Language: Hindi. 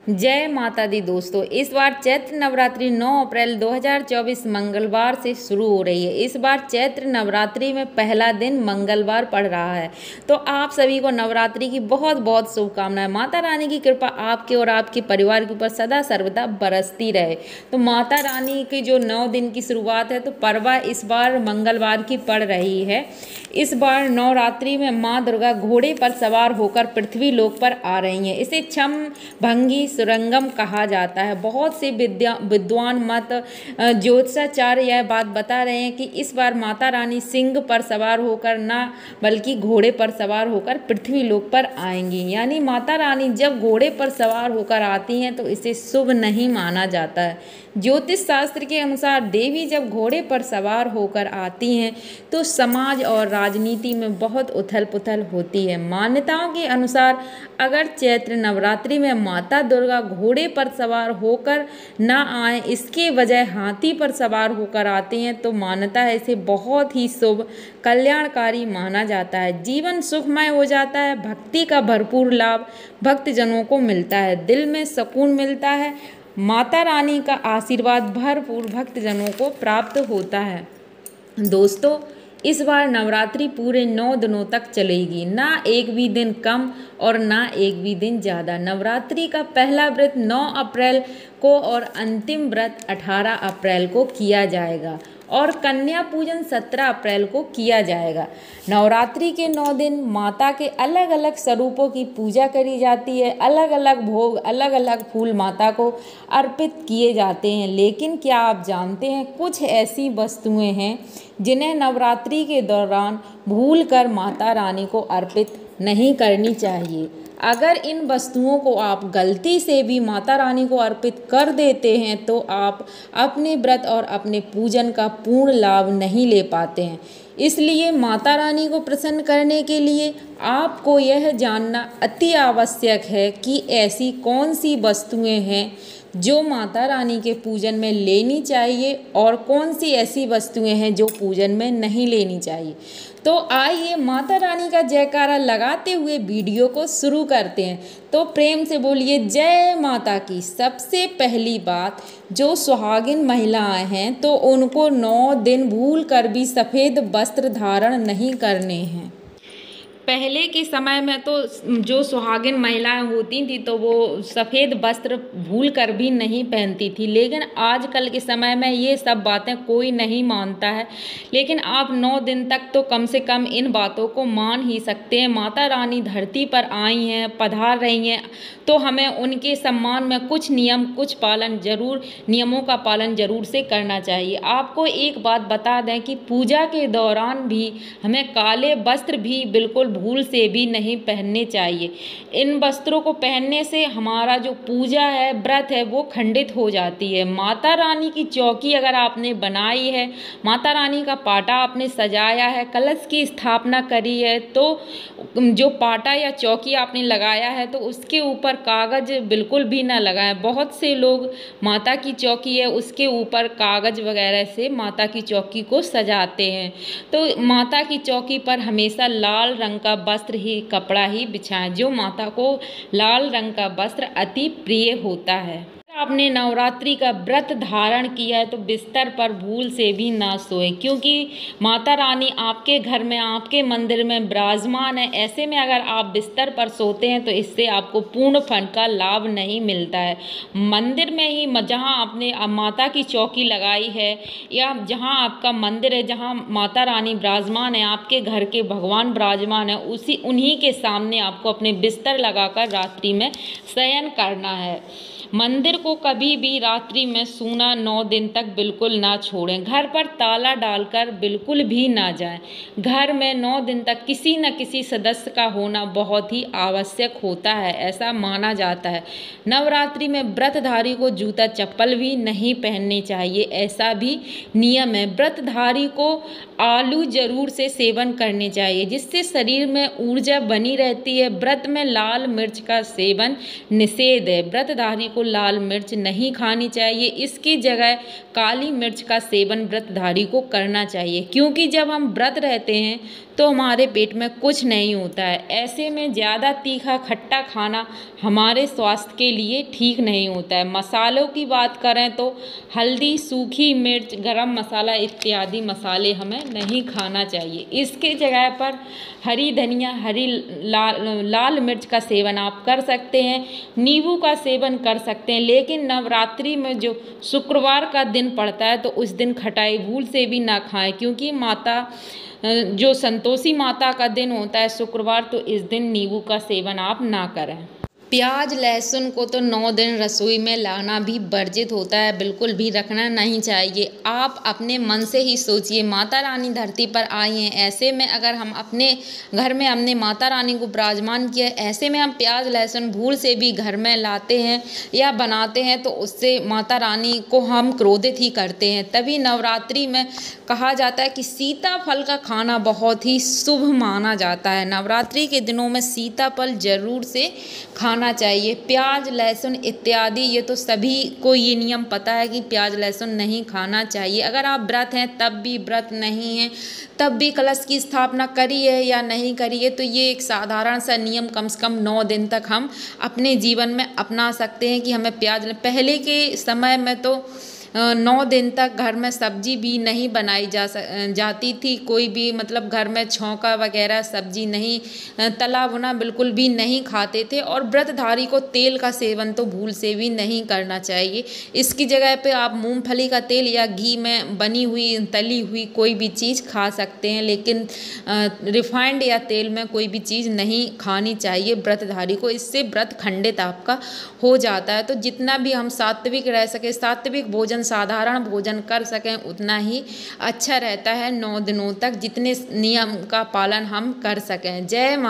जय माता दी दोस्तों। इस बार चैत्र नवरात्रि 9 अप्रैल 2024 मंगलवार से शुरू हो रही है। इस बार चैत्र नवरात्रि में पहला दिन मंगलवार पड़ रहा है, तो आप सभी को नवरात्रि की बहुत बहुत शुभकामनाएं। माता रानी की कृपा आपके और आपके परिवार के ऊपर सदा सर्वदा बरसती रहे। तो माता रानी की जो 9 दिन की शुरुआत है, तो परवा इस बार मंगलवार की पड़ रही है। इस बार नवरात्रि में माँ दुर्गा घोड़े पर सवार होकर पृथ्वी लोक पर आ रही हैं। इसे छम भंगी सुरंगम कहा जाता है। बहुत से विद्वान मत ज्योतिषाचार्य यह बात बता रहे हैं कि इस बार माता रानी सिंह पर सवार होकर ना बल्कि घोड़े पर सवार होकर पृथ्वी लोक पर आएंगी। यानी माता रानी जब घोड़े पर सवार होकर आती हैं तो इसे शुभ नहीं माना जाता है। ज्योतिष शास्त्र के अनुसार देवी जब घोड़े पर सवार होकर आती हैं तो समाज और राजनीति में बहुत उथल पुथल होती है। मान्यताओं के अनुसार अगर चैत्र नवरात्रि में माता दुर्गा घोड़े पर सवार होकर न आए, इसके बजाय हाथी पर सवार होकर आती हैं, तो मान्यता है इसे बहुत ही शुभ कल्याणकारी माना जाता है। जीवन सुखमय हो जाता है। भक्ति का भरपूर लाभ भक्तजनों को मिलता है। दिल में सुकून मिलता है। माता रानी का आशीर्वाद भरपूर भक्तजनों को प्राप्त होता है। दोस्तों, इस बार नवरात्रि पूरे 9 दिनों तक चलेगी, ना एक भी दिन कम और ना एक भी दिन ज़्यादा। नवरात्रि का पहला व्रत 9 अप्रैल को और अंतिम व्रत 18 अप्रैल को किया जाएगा और कन्या पूजन 17 अप्रैल को किया जाएगा। नवरात्रि के 9 दिन माता के अलग अलग स्वरूपों की पूजा करी जाती है। अलग अलग भोग, अलग अलग फूल माता को अर्पित किए जाते हैं। लेकिन क्या आप जानते हैं, कुछ ऐसी वस्तुएं हैं जिन्हें नवरात्रि के दौरान भूलकर माता रानी को अर्पित नहीं करनी चाहिए। अगर इन वस्तुओं को आप गलती से भी माता रानी को अर्पित कर देते हैं तो आप अपने व्रत और अपने पूजन का पूर्ण लाभ नहीं ले पाते हैं। इसलिए माता रानी को प्रसन्न करने के लिए आपको यह जानना अति आवश्यक है कि ऐसी कौन सी वस्तुएं हैं जो माता रानी के पूजन में लेनी चाहिए और कौन सी ऐसी वस्तुएं हैं जो पूजन में नहीं लेनी चाहिए। तो आइए माता रानी का जयकारा लगाते हुए वीडियो को शुरू करते हैं। तो प्रेम से बोलिए जय माता की। सबसे पहली बात, जो सुहागिन महिलाएं हैं तो उनको 9 दिन भूल कर भी सफ़ेद वस्त्र धारण नहीं करने हैं। पहले के समय में तो जो सुहागिन महिलाएं होती थी तो वो सफ़ेद वस्त्र भूल कर भी नहीं पहनती थी, लेकिन आजकल के समय में ये सब बातें कोई नहीं मानता है। लेकिन आप 9 दिन तक तो कम से कम इन बातों को मान ही सकते हैं। माता रानी धरती पर आई हैं, पधार रही हैं, तो हमें उनके सम्मान में कुछ नियमों का पालन जरूर से करना चाहिए। आपको एक बात बता दें कि पूजा के दौरान भी हमें काले वस्त्र भी बिल्कुल भूल से भी नहीं पहनने चाहिए। इन वस्त्रों को पहनने से हमारा जो पूजा है, व्रत है, वो खंडित हो जाती है। माता रानी की चौकी अगर आपने बनाई है, माता रानी का पाटा आपने सजाया है, कलश की स्थापना करी है, तो जो पाटा या चौकी आपने लगाया है तो उसके ऊपर कागज बिल्कुल भी ना लगाएं। बहुत से लोग माता की चौकी है उसके ऊपर कागज वगैरह से माता की चौकी को सजाते हैं। तो माता की चौकी पर हमेशा लाल रंग का वस्त्र ही, कपड़ा ही बिछाएं। जो माता को लाल रंग का वस्त्र अति प्रिय होता है। आपने नवरात्रि का व्रत धारण किया है तो बिस्तर पर भूल से भी ना सोएं, क्योंकि माता रानी आपके घर में, आपके मंदिर में विराजमान है। ऐसे में अगर आप बिस्तर पर सोते हैं तो इससे आपको पूर्ण फल का लाभ नहीं मिलता है। मंदिर में ही, जहां आपने माता की चौकी लगाई है या जहां आपका मंदिर है, जहां माता रानी विराजमान है, आपके घर के भगवान विराजमान है, उन्हीं के सामने आपको अपने बिस्तर लगाकर रात्रि में शयन करना है। मंदिर को कभी भी रात्रि में सूना 9 दिन तक बिल्कुल ना छोड़ें। घर पर ताला डालकर बिल्कुल भी ना जाएं। घर में 9 दिन तक किसी न किसी सदस्य का होना बहुत ही आवश्यक होता है, ऐसा माना जाता है। नवरात्रि में व्रतधारी को जूता चप्पल भी नहीं पहनने चाहिए, ऐसा भी नियम है। व्रतधारी को आलू जरूर से सेवन करने चाहिए, जिससे शरीर में ऊर्जा बनी रहती है। व्रत में लाल मिर्च का सेवन निषेध है। व्रतधारी को लाल मिर्च नहीं खानी चाहिए, इसकी जगह काली मिर्च का सेवन व्रतधारी को करना चाहिए। क्योंकि जब हम व्रत रहते हैं तो हमारे पेट में कुछ नहीं होता है। ऐसे में ज़्यादा तीखा खट्टा खाना हमारे स्वास्थ्य के लिए ठीक नहीं होता है। मसालों की बात करें तो हल्दी, सूखी मिर्च, गरम मसाला इत्यादि मसाले हमें नहीं खाना चाहिए। इसके जगह पर हरी धनिया, हरी लाल मिर्च का सेवन आप कर सकते हैं, नींबू का सेवन कर सकते हैं। लेकिन नवरात्रि में जो शुक्रवार का दिन पड़ता है तो उस दिन खटाई भूल से भी ना खाएं, क्योंकि माता जो संतोषी माता का दिन होता है शुक्रवार, तो इस दिन नींबू का सेवन आप ना करें। प्याज लहसुन को तो 9 दिन रसोई में लाना भी वर्जित होता है, बिल्कुल भी रखना नहीं चाहिए। आप अपने मन से ही सोचिए, माता रानी धरती पर आई हैं, ऐसे में अगर हम अपने घर में हमने माता रानी को विराजमान किया, ऐसे में हम प्याज लहसुन भूल से भी घर में लाते हैं या बनाते हैं तो उससे माता रानी को हम क्रोधित ही करते हैं। तभी नवरात्रि में कहा जाता है कि सीताफल का खाना बहुत ही शुभ माना जाता है। नवरात्रि के दिनों में सीताफल जरूर से खाना चाहिए। प्याज लहसुन इत्यादि, ये तो सभी को ये नियम पता है कि प्याज लहसुन नहीं खाना चाहिए। अगर आप व्रत हैं तब भी, व्रत नहीं है तब भी, कलश की स्थापना करी है या नहीं करी है, तो ये एक साधारण सा नियम कम से कम 9 दिन तक हम अपने जीवन में अपना सकते हैं कि हमें प्याज, पहले के समय में तो 9 दिन तक घर में सब्जी भी नहीं बनाई जाती थी। कोई भी मतलब घर में छौंका वगैरह सब्जी नहीं, तला भुना बिल्कुल भी नहीं खाते थे। और व्रतधारी को तेल का सेवन तो भूल से भी नहीं करना चाहिए। इसकी जगह पे आप मूंगफली का तेल या घी में बनी हुई तली हुई कोई भी चीज़ खा सकते हैं, लेकिन रिफाइंड या तेल में कोई भी चीज़ नहीं खानी चाहिए व्रतधारी को। इससे व्रत खंडित आपका हो जाता है। तो जितना भी हम सात्विक रह सके, सात्विक भोजन, साधारण भोजन कर सकें, उतना ही अच्छा रहता है 9 दिनों तक, जितने नियम का पालन हम कर सकें। जय माता।